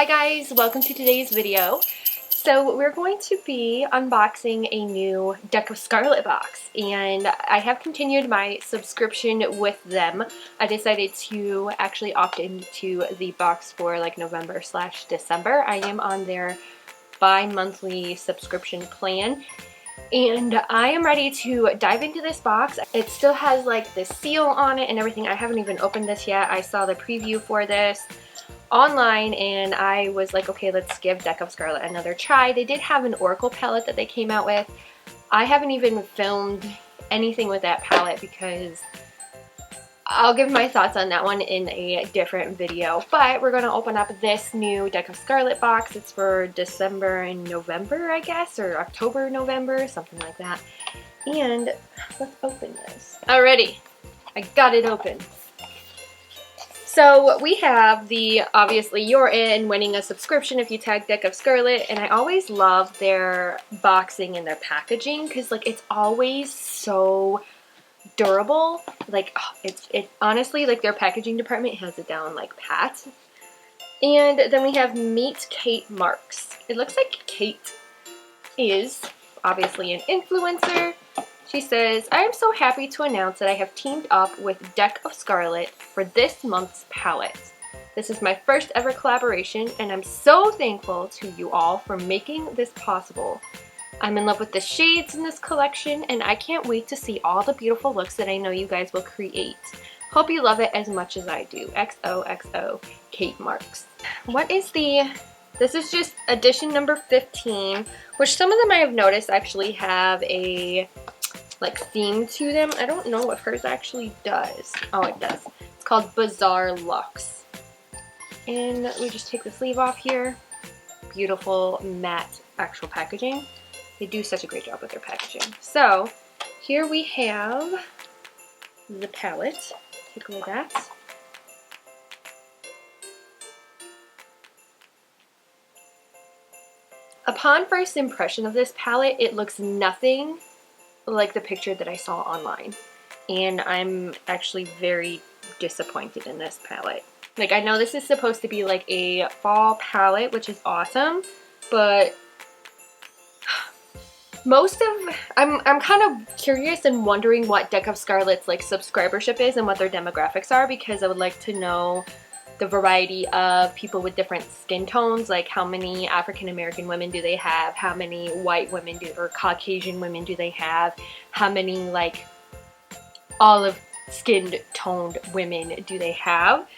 Hi guys, welcome to today's video. So we're going to be unboxing a new Deck of Scarlet box, and I have continued my subscription with them. I decided to actually opt into the box for like November/December. I am on their bi-monthly subscription plan, and I am ready to dive into this box. It still has like the seal on it and everything. I haven't even opened this yet. I saw the preview for this online and I was like, okay, let's give Deck of Scarlet another try. They did have an Oracle palette that they came out with. I haven't even filmed anything with that palette because I'll give my thoughts on that one in a different video. But we're going to open up this new Deck of Scarlet box. It's for December and November, I guess, or October, November, something like that. And let's open this. Alrighty, I got it open. So we have the, obviously you're in winning a subscription if you tag Deck of Scarlet, and I always love their boxing and their packaging because like it's always so durable. Like it honestly, like their packaging department has it down like pat. And then we have Meet Cait marks. It looks like Cait is obviously an influencer. She says, I am so happy to announce that I have teamed up with Deck of Scarlet for this month's palette. This is my first ever collaboration, and I'm so thankful to you all for making this possible. I'm in love with the shades in this collection, and I can't wait to see all the beautiful looks that I know you guys will create. Hope you love it as much as I do. XoXo, Cait marks. What is this is just edition number 15, which some of them I have noticed actually have a like theme to them. I don't know if hers actually does. Oh, it does. It's called Bizarre Luxe. And we just take the sleeve off here. Beautiful matte actual packaging. They do such a great job with their packaging. So here we have the palette. Take a look at that. Upon first impression of this palette, it looks nothing like the picture that I saw online, and I'm actually very disappointed in this palette. Like, I know this is supposed to be like a fall palette, which is awesome, but I'm kind of curious and wondering what Deck of Scarlet's like subscribership is and what their demographics are, because I would like to know the variety of people with different skin tones, like how many African American women do they have, how many white women or Caucasian women do they have, how many like olive skinned toned women do they have.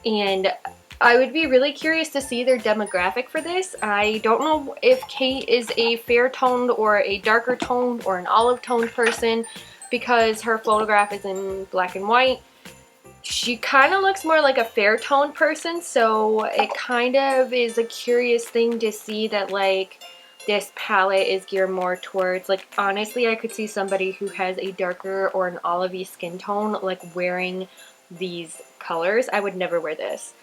And I would be really curious to see their demographic for this. I don't know if Cait is a fair toned or a darker toned or an olive toned person, because her photograph is in black and white. She kind of looks more like a fair toned person, so it kind of is a curious thing to see that like this palette is geared more towards, like, honestly I could see somebody who has a darker or an olivey skin tone like wearing these colors. I would never wear this.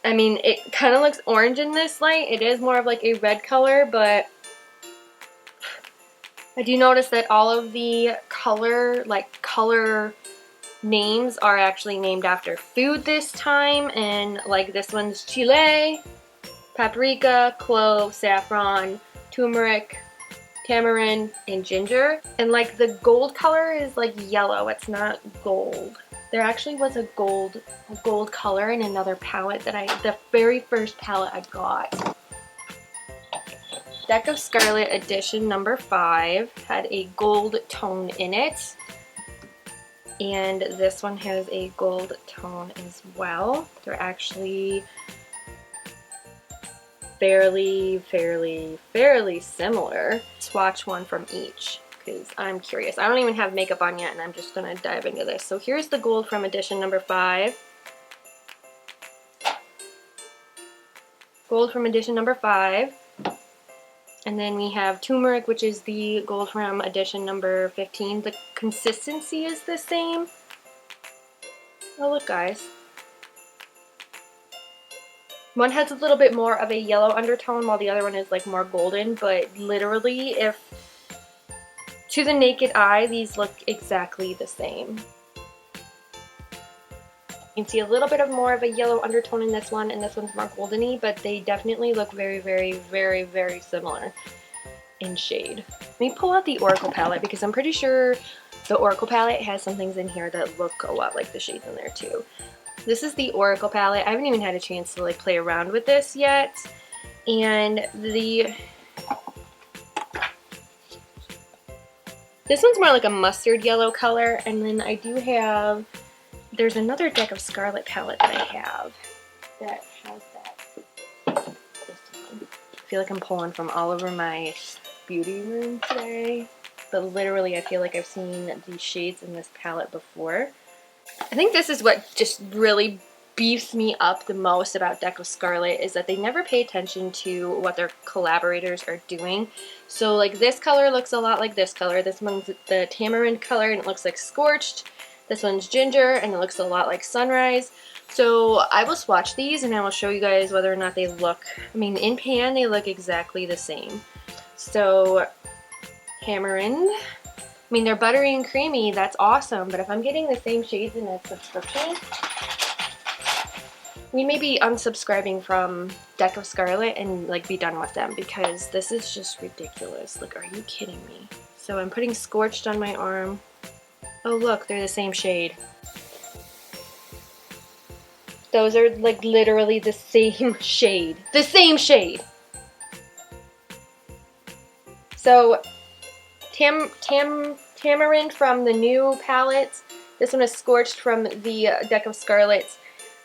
I mean, it kind of looks orange in this light. It is more of like a red color, but I do notice that all of the color names are actually named after food this time, and like this one's chile, paprika, clove, saffron, turmeric, tamarind, and ginger. And like the gold color is like yellow, it's not gold. There actually was a gold color in another palette that the very first palette I got. Deck of Scarlet edition number 5 had a gold tone in it. And this one has a gold tone as well. They're actually fairly similar. Swatch one from each because I'm curious. I don't even have makeup on yet, and I'm just gonna dive into this. So here's the gold from edition number 5. Gold from edition number 5. And then we have turmeric, which is the gold from edition number 15. The consistency is the same. Oh, look, guys. One has a little bit more of a yellow undertone while the other one is like more golden, but literally, if to the naked eye, these look exactly the same. You can see a little bit of more of a yellow undertone in this one, and this one's more goldeny, but they definitely look very, very, very, very similar in shade. Let me pull out the Oracle palette because I'm pretty sure the Oracle palette has some things in here that look a lot like the shades in there too. This is the Oracle palette. I haven't even had a chance to like play around with this yet. And this one's more like a mustard yellow color, and then I do have, there's another deck of Scarlet palette that I have that has that. This one. I feel like I'm pulling from all over my beauty room today, but literally I feel like I've seen these shades in this palette before. I think this is what just really beefs me up the most about Deck of Scarlet, is that they never pay attention to what their collaborators are doing. So like this color looks a lot like this color. This one's the tamarind color and it looks like Scorched. This one's Ginger and it looks a lot like Sunrise. So I will swatch these and I will show you guys whether or not they look, I mean in pan they look exactly the same. So tamarind, I mean they're buttery and creamy, that's awesome, but if I'm getting the same shades in a subscription, we may be unsubscribing from Deck of Scarlet and like be done with them, because this is just ridiculous. Like, are you kidding me? So I'm putting Scorched on my arm. Oh look, they're the same shade. Those are like literally the same shade. The same shade! So Tamarind from the new palette. This one is Scorched from the Deck of Scarlet.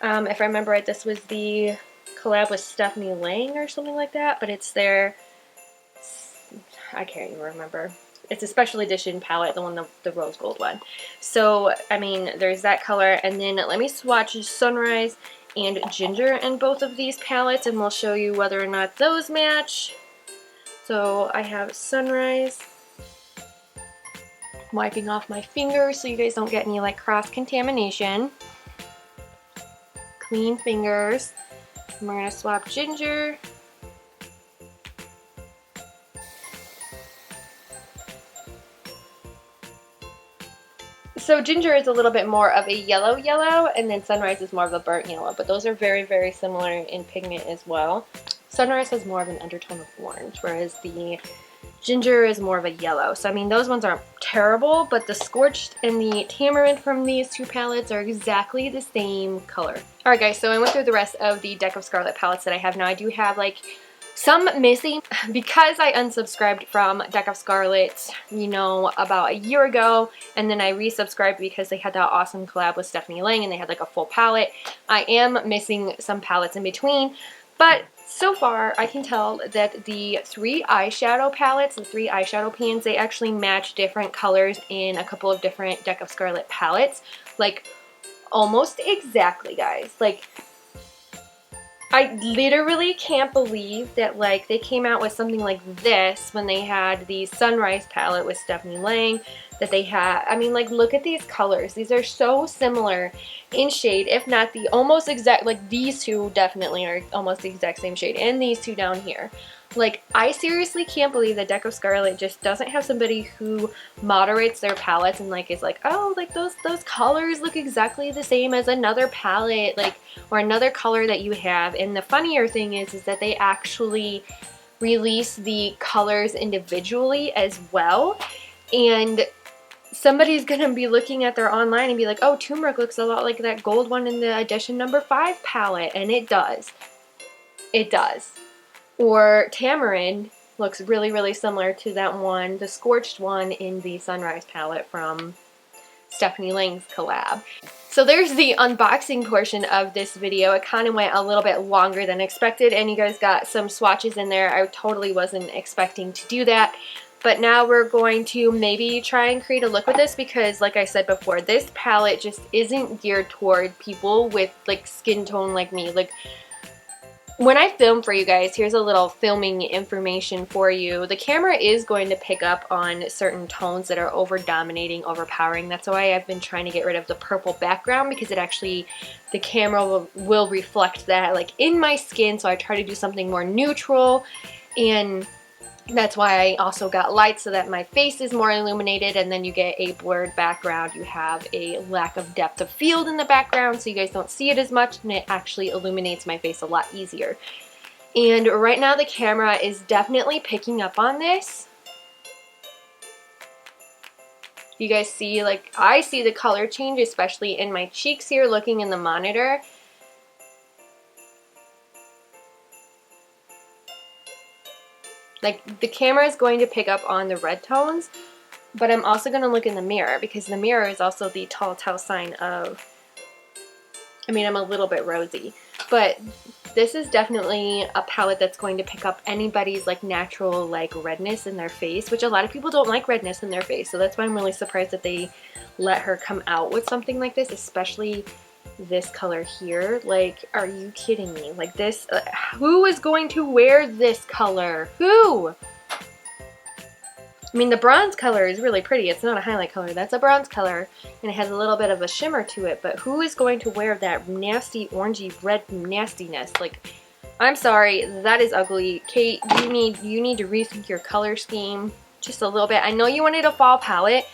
If I remember right, this was the collab with Stephanie Lang or something like that, but it's their, I can't even remember. It's a special edition palette, the one, the rose gold one. So, I mean, there's that color, and then let me swatch Sunrise and Ginger in both of these palettes, and we'll show you whether or not those match. So, I have Sunrise. I'm wiping off my fingers so you guys don't get any, like, cross-contamination. Clean fingers. And we're going to swap Ginger. So Ginger is a little bit more of a yellow, and then Sunrise is more of a burnt yellow, but those are very, very similar in pigment as well. Sunrise has more of an undertone of orange, whereas the Ginger is more of a yellow. So I mean, those ones aren't terrible, but the Scorched and the Tamarind from these two palettes are exactly the same color. Alright guys, so I went through the rest of the Deck of Scarlet palettes that I have now. I do have like some missing because I unsubscribed from Deck of Scarlet, you know, about a year ago, and then I resubscribed because they had that awesome collab with Stephanie Lang and they had like a full palette. I am missing some palettes in between, but so far I can tell that the 3 eyeshadow palettes, the 3 eyeshadow pans, they actually match different colors in a couple of different Deck of Scarlet palettes, like almost exactly, guys. Like, I literally can't believe that like they came out with something like this when they had the Sunrise palette with Stephanie Lang that they had. I mean, like, look at these colors. These are so similar in shade, if not the almost exact, like these two definitely are almost the exact same shade, and these two down here. Like, I seriously can't believe that Deck of Scarlet just doesn't have somebody who moderates their palettes and like is like, oh, like those colors look exactly the same as another palette, like, or another color that you have. And the funnier thing is that they actually release the colors individually as well. And somebody's gonna be looking at their online and be like, oh, turmeric looks a lot like that gold one in the edition number 5 palette, and it does. It does. Or Tamarind looks really, really similar to that one, the Scorched one in the Sunrise palette from Stephanie Lang's collab. So there's the unboxing portion of this video. It kind of went a little bit longer than expected, and you guys got some swatches in there. I totally wasn't expecting to do that. But now we're going to maybe try and create a look with this, because like I said before, this palette just isn't geared toward people with like skin tone like me. Like, when I film for you guys, here's a little filming information for you. The camera is going to pick up on certain tones that are over-dominating, overpowering. That's why I've been trying to get rid of the purple background, because it actually, the camera will reflect that like in my skin. So I try to do something more neutral, and That's why I also got lights so that my face is more illuminated, and then you get a blurred background. You have a lack of depth of field in the background, so you guys don't see it as much, and it actually illuminates my face a lot easier. And right now the camera is definitely picking up on this. You guys see, like, I see the color change, especially in my cheeks here looking in the monitor. Like, the camera is going to pick up on the red tones, but I'm also going to look in the mirror, because the mirror is also the telltale sign of, I mean, I'm a little bit rosy, but this is definitely a palette that's going to pick up anybody's like natural like redness in their face, which a lot of people don't like redness in their face, so that's why I'm really surprised that they let her come out with something like this, especially this color here. Like, are you kidding me? Like this, who is going to wear this color? Who? I mean, the bronze color is really pretty. It's not a highlight color. That's a bronze color, and it has a little bit of a shimmer to it, but who is going to wear that nasty orangey red nastiness? Like, I'm sorry, that is ugly. Cait, you need to rethink your color scheme just a little bit. I know you wanted a fall palette,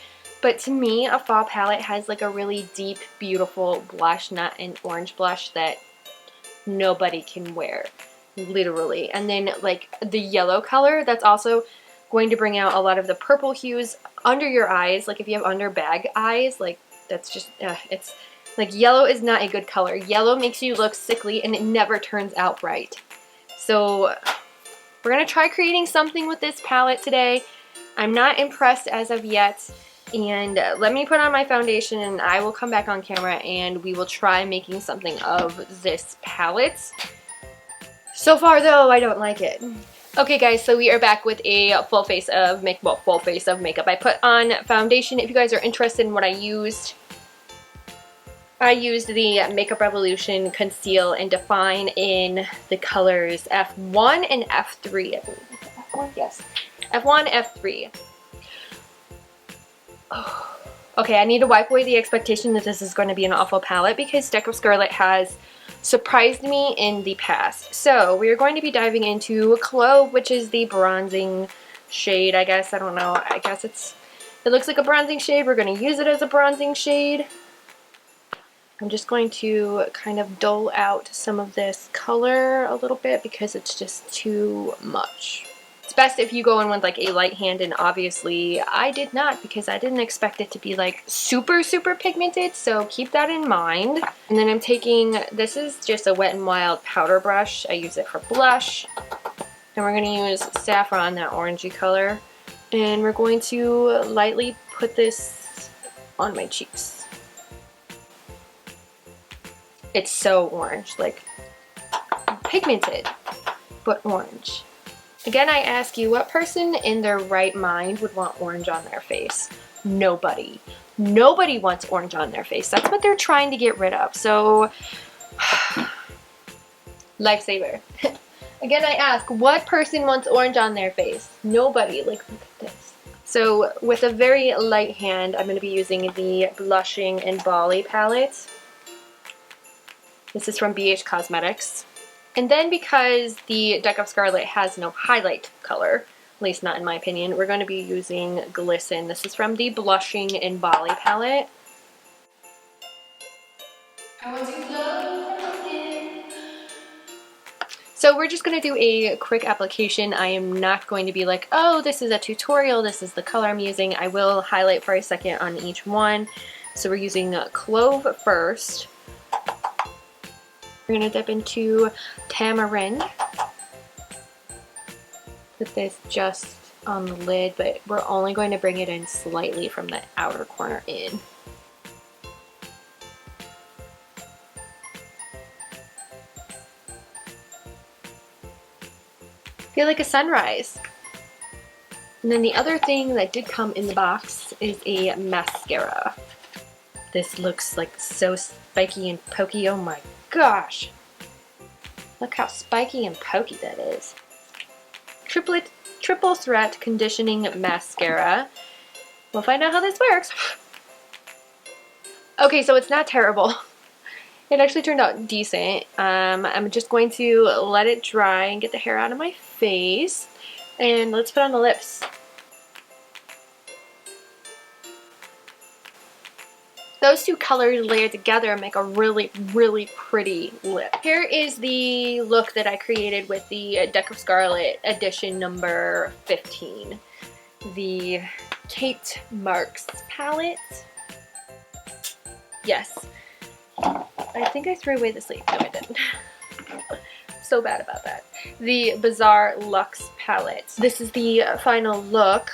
but to me, a fall palette has like a really deep, beautiful blush, not an orange blush that nobody can wear, literally. And then like the yellow color, that's also going to bring out a lot of the purple hues under your eyes. Like if you have under bag eyes, like that's just, it's like yellow is not a good color. Yellow makes you look sickly and it never turns out right. So we're gonna try creating something with this palette today. I'm not impressed as of yet, and let me put on my foundation and I will come back on camera and we will try making something of this palette. So far though, I don't like it. Okay guys, so we are back with a full face of makeup. Well, full face of makeup. I put on foundation. If you guys are interested in what I used the Makeup Revolution Conceal and Define in the colors F1 and F3. I believe. F1? Yes. F1, F3. Oh. Okay, I need to wipe away the expectation that this is going to be an awful palette, because Deck of Scarlet has surprised me in the past. So we are going to be diving into Clove, which is the bronzing shade, I guess. I don't know. I guess it looks like a bronzing shade. We're going to use it as a bronzing shade. I'm just going to kind of dull out some of this color a little bit because it's just too much. It's best if you go in with like a light hand, and obviously I did not, because I didn't expect it to be like super pigmented, so keep that in mind. And then I'm taking, this is just a Wet n Wild powder brush. I use it for blush, and we're going to use Saffron, that orangey color, and we're going to lightly put this on my cheeks. It's so orange, like pigmented, but orange. Again, I ask you, what person in their right mind would want orange on their face? Nobody. Nobody wants orange on their face. That's what they're trying to get rid of. So, lifesaver. Again, I ask, what person wants orange on their face? Nobody. Like, look at this. So, with a very light hand, I'm going to be using the Blushing in Bali palette. This is from BH Cosmetics. And then, because the Deck of Scarlet has no highlight color, at least not in my opinion, we're going to be using Glisten. This is from the Blushing in Bali palette. I want to glow. So we're just going to do a quick application. I am not going to be like, oh, this is a tutorial, this is the color I'm using. I will highlight for a second on each one. So we're using Clove first. We're going to dip into Tamarind. Put this just on the lid, but we're only going to bring it in slightly from the outer corner in. Feel like a sunrise. And then the other thing that did come in the box is a mascara. This looks like so spiky and pokey. Oh my gosh. Look how spiky and pokey that is. Triple Threat Conditioning Mascara. We'll find out how this works. Okay, so it's not terrible. It actually turned out decent. I'm just going to let it dry and get the hair out of my face. And let's put on the lips. Those two colors layered together make a really, really pretty lip. Here is the look that I created with the Deck of Scarlet edition number 15. The Cait Marks palette. Yes. I think I threw away the sleeve. No, I didn't. So bad about that. The Bizarre Luxe palette. This is the final look.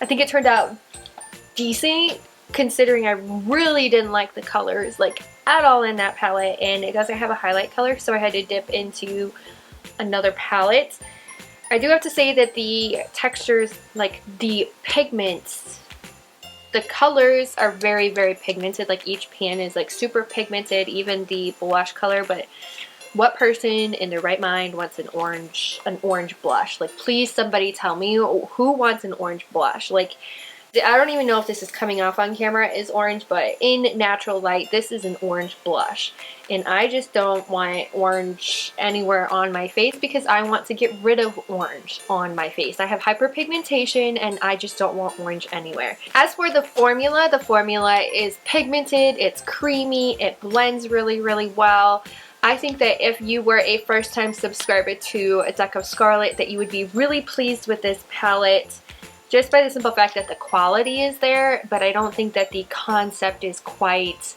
I think it turned out decent, considering I really didn't like the colors like at all in that palette, and it doesn't have a highlight color, so I had to dip into another palette. I do have to say that the textures, like the pigments, the colors are very, very pigmented. Like each pan is like super pigmented, even the blush color. But what person in their right mind wants an orange blush? Like, please somebody tell me who wants an orange blush. Like, I don't even know if this is coming off on camera as orange, but in natural light, this is an orange blush. And I just don't want orange anywhere on my face because I want to get rid of orange on my face. I have hyperpigmentation and I just don't want orange anywhere. As for the formula is pigmented, it's creamy, it blends really, really well. I think that if you were a first-time subscriber to a Deck of Scarlet, that you would be really pleased with this palette. Just by the simple fact that the quality is there, but I don't think that the concept is quite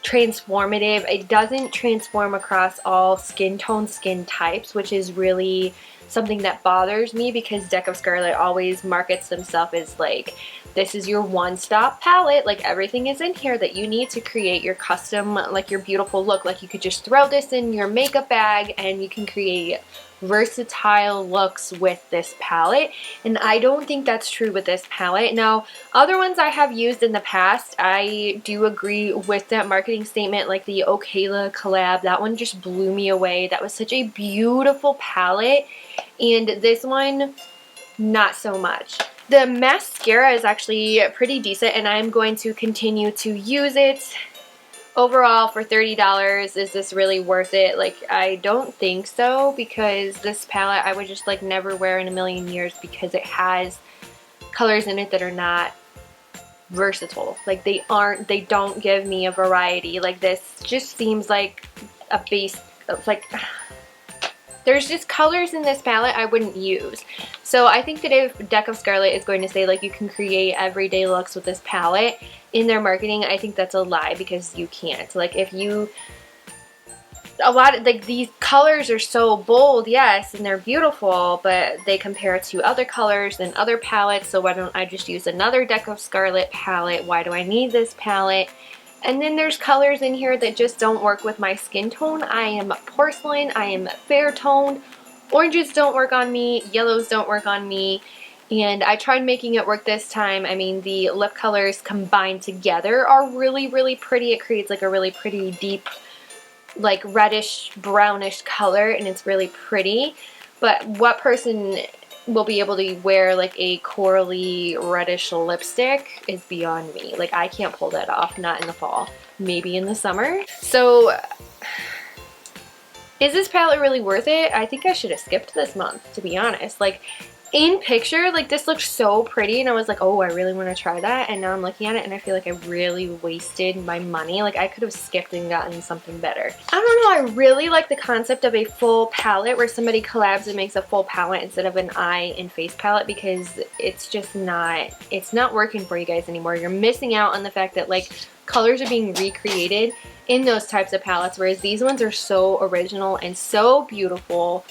transformative. It doesn't transform across all skin tones, skin types, which is really something that bothers me because Deck of Scarlet always markets themselves as like, this is your one-stop palette, like everything is in here that you need to create your custom, like your beautiful look. Like you could just throw this in your makeup bag and you can create versatile looks with this palette, and I don't think that's true with this palette. Now, other ones I have used in the past, I do agree with that marketing statement, like the Okayla collab. That one just blew me away. That was such a beautiful palette, and this one, not so much. The mascara is actually pretty decent, and I'm going to continue to use it. Overall, for $30, is this really worth it? Like, I don't think so, because this palette I would just like never wear in a million years because it has colors in it that are not versatile. Like they don't give me a variety. Like this just seems like a base, like there's just colors in this palette I wouldn't use. So I think that if Deck of Scarlet is going to say like you can create everyday looks with this palette in their marketing, I think that's a lie, because you can't. Like if you, like these colors are so bold, yes, and they're beautiful, but they compare to other colors and other palettes, so why don't I just use another Deck of Scarlet palette? Why do I need this palette? And then there's colors in here that just don't work with my skin tone. I am porcelain, I am fair toned. Oranges don't work on me, yellows don't work on me. And I tried making it work this time. I mean, the lip colors combined together are really, really pretty. It creates like a really pretty deep, like reddish, brownish color, and it's really pretty. But what person will be able to wear like a corally reddish lipstick is beyond me. Like I can't pull that off, not in the fall, maybe in the summer. So is this palette really worth it? I think I should have skipped this month, to be honest. Like in picture, like this looks so pretty and I was like, oh, I really want to try that, and now I'm looking at it and I feel like I really wasted my money. Like I could have skipped and gotten something better. I don't know, I really like the concept of a full palette where somebody collabs and makes a full palette instead of an eye and face palette, because it's just not, it's not working for you guys anymore. You're missing out on the fact that like colors are being recreated in those types of palettes, whereas these ones are so original and so beautiful.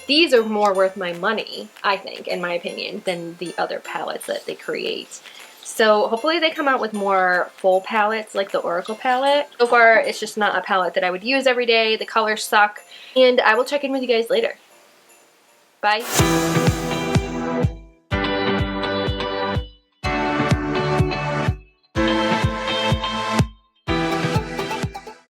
These are more worth my money, I think, in my opinion, than the other palettes that they create. So hopefully they come out with more full palettes like the Oracle palette. So far, it's just not a palette that I would use every day. The colors suck. And I will check in with you guys later. Bye.